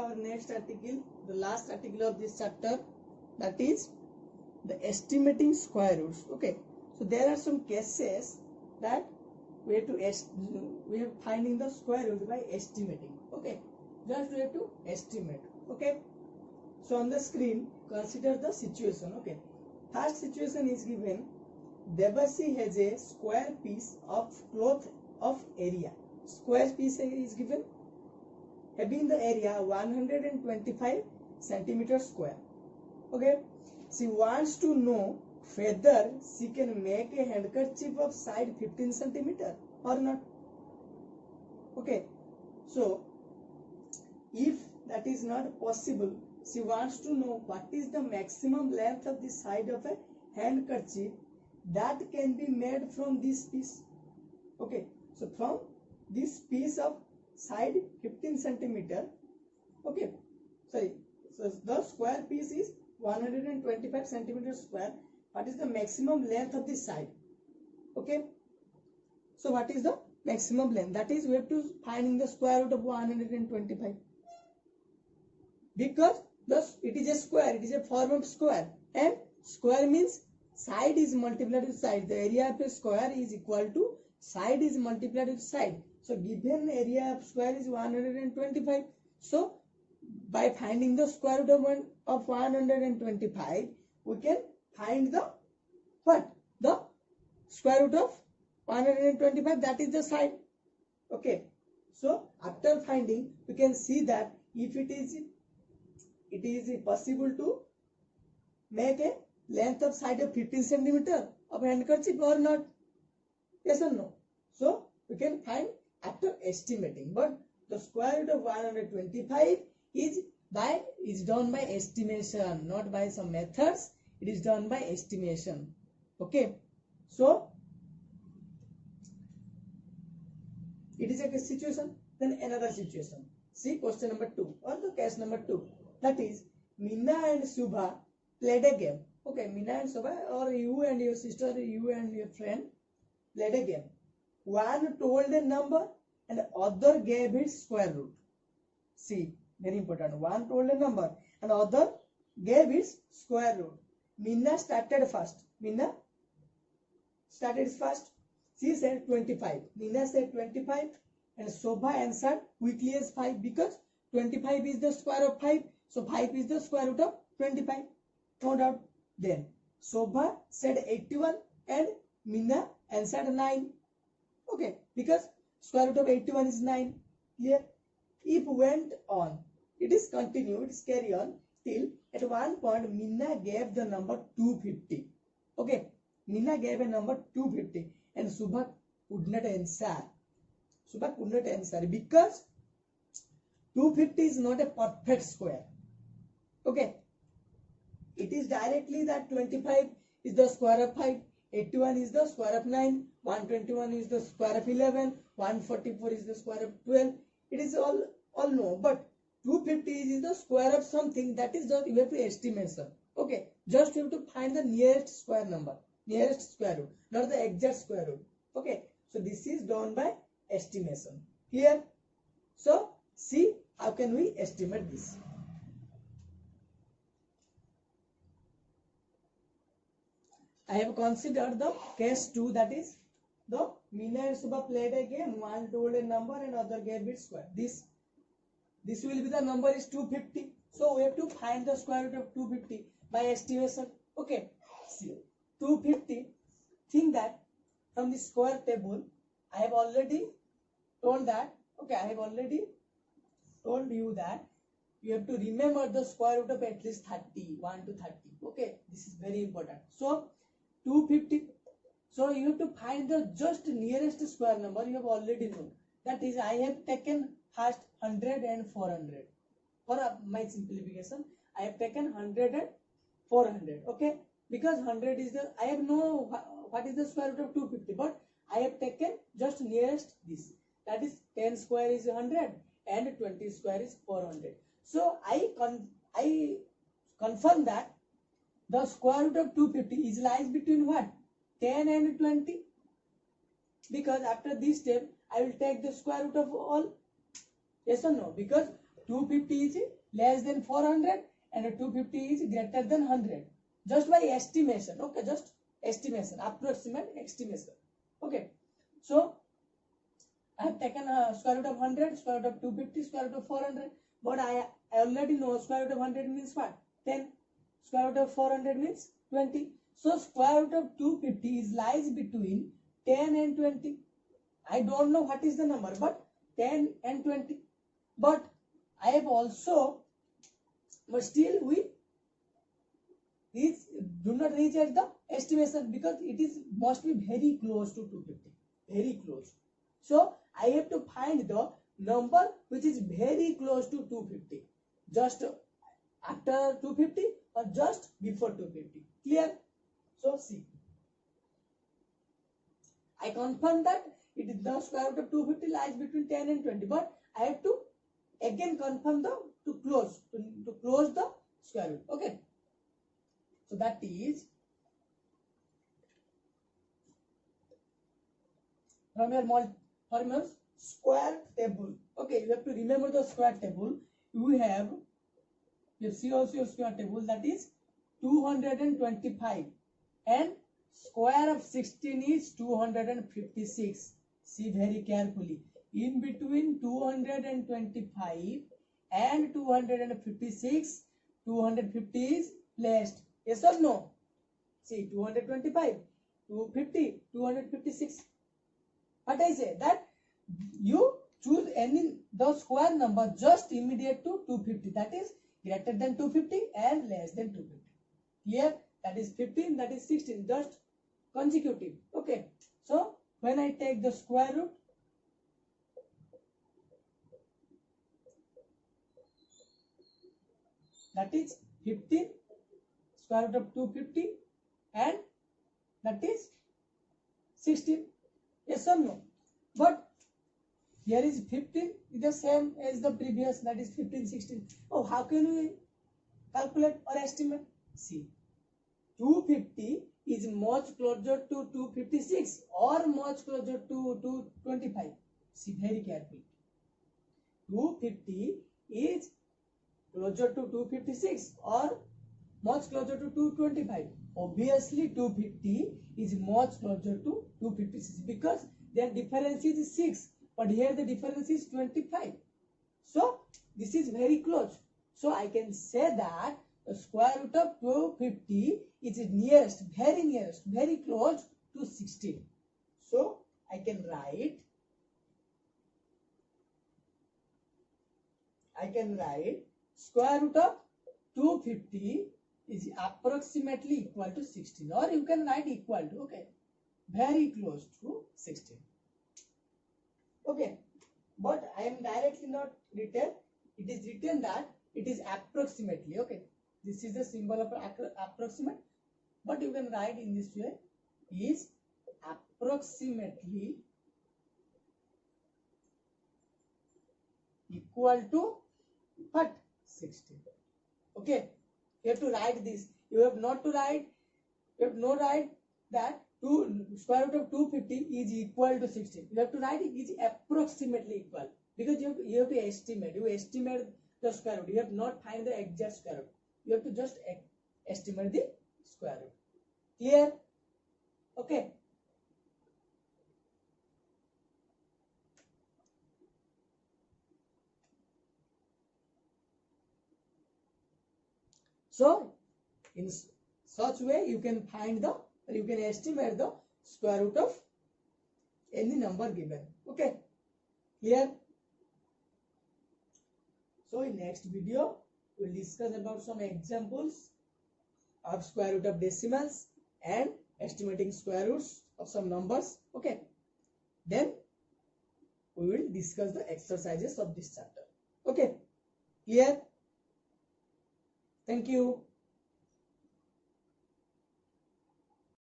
our next article, the last article of this chapter, that is the estimating square roots. Okay, so there are some cases that we have finding the square root by estimating. Okay, just we have to estimate. Okay, so on the screen consider the situation. Okay, first situation is given. Devasi has a square piece of cloth of area. Square piece is given having the area 125 centimeters square. Okay, she wants to know whether she can make a handkerchief of side 15 centimeter or not. Okay, so if that is not possible, she wants to know what is the maximum length of the side of a handkerchief that can be made from this piece. Okay, so from this piece of side 15 centimeter. Okay, sorry, so the square piece is 125 centimeters square. What is the maximum length of this side? Okay, so what is the maximum length? That is, we have to find in the square root of 125, because thus it is a square, it is a form of square, and square means side is multiplied with side. The area of a square is equal to side is multiplied with side. So given area of square is 125. So by finding the square root of 125, we can find the what? The square root of 125, that is the side. Okay. So after finding, we can see that if it is possible to make a length of side of 15 centimeter of handkerchief or not. Yes or no? So we can find after estimating, but the square root of 125 is done by estimation, not by some methods. It is done by estimation. Okay, so it is a situation. Then another situation. See question number 2 or the case number 2. That is, Meena and Shubha played a game. Okay, Meena and Shubha, or you and your sister, you and your friend played a game. One told a number and other gave its square root. See, very important. One told a number and other gave its square root. Meena started first. Meena started first. She said 25. Meena said 25 and Shobha answered quickly as 5, because 25 is the square of 5. So 5 is the square root of 25. No doubt. Then Shobha said 81 and Meena answered 9. Okay, because square root of 81 is 9. Clear? If went on, it is continued, it is carry on till at one point Meena gave the number 250. Okay, Meena gave a number 250 and Shubha could not answer. Shubha could not answer because 250 is not a perfect square. Okay, it is directly that 25 is the square of 5, 81 is the square of 9, 121 is the square of 11, 144 is the square of 12. It is all no, but 250 is the square of something, that is just you have to estimate. Okay, just you have to find the nearest square number, nearest square root, not the exact square root. Okay, so this is done by estimation. Here, so see how can we estimate this. I have considered the case 2, that is the Meena and Shubha played a game. One told a number and other gave its square. This will be the number is 250. So we have to find the square root of 250 by estimation. Okay, see 250. Think that from the square table, I have already told that. Okay, I have already told you that you have to remember the square root of at least 30, 1 to 30. Okay, this is very important. So 250. So you have to find the just nearest square number. You have already known. That is, I have taken first 100 and 400. For my simplification, I have taken 100 and 400. Okay, because 100 is the, I have no what is the square root of 250, but I have taken just nearest this. That is 10 square is 100 and 20 square is 400. So I confirm that the square root of 250 is lies between what? 10 and 20. Because after this step, I will take the square root of all. Yes or no? Because 250 is less than 400 and 250 is greater than 100, just by estimation. Okay, just estimation, approximate estimation. Okay, so I have taken square root of 100, square root of 250, square root of 400, but I already know square root of 100 means what? 10. Square root of 400 means 20. So square root of 250 is lies between 10 and 20. I don't know what is the number, but 10 and 20. But I have also, but still we do not reach at the estimation because it is must be very close to 250. Very close. So I have to find the number which is very close to 250. Just after 250 or just before 250. Clear? So see. I confirm that it is the square root of 250 lies between 10 and 20. But I have to again confirm the to close the square root. Okay. So that is from your square table. Okay, you have to remember the square table. You see also your square table, that is 225 and square of 16 is 256. See very carefully. In between 225 and 256, 250 is placed. Yes or no? See, 225, 250, 256. What I say that you choose any the square number just immediate to 250, that is greater than 250 and less than 250. Clear? That is 15, that is 16, just consecutive. Okay. So when I take the square root, that is 15 square root of 250 and that is 16. Yes or no? But here is 15 is the same as the previous, that is 15, 16. Oh, how can we calculate or estimate? See, 250 is much closer to 256 or much closer to 225. See very carefully. 250 is closer to 256 or much closer to 225. Obviously 250 is much closer to 256 because their difference is 6, but here the difference is 25. So this is very close. So I can say that the square root of 250 is nearest, very close to 16. So I can write square root of 250 is approximately equal to 16, or you can write equal to, okay, very close to 16. Okay, but I am directly not written. It is written that it is approximately. Okay, this is the symbol of approximate, but you can write in this way, is approximately equal to what? 16. Okay, you have to write this. You have not write that square root of 250 is equal to 16. You have to write it is approximately equal because you have to estimate. You estimate the square root. You have not find the exact square root. You have to just estimate the square root. Clear? Okay. So in such way you can find or you can estimate the square root of any number given. Okay, clear? So in next video we'll discuss about some examples of square root of decimals and estimating square roots of some numbers. Okay, then we will discuss the exercises of this chapter. Okay, clear? Thank you.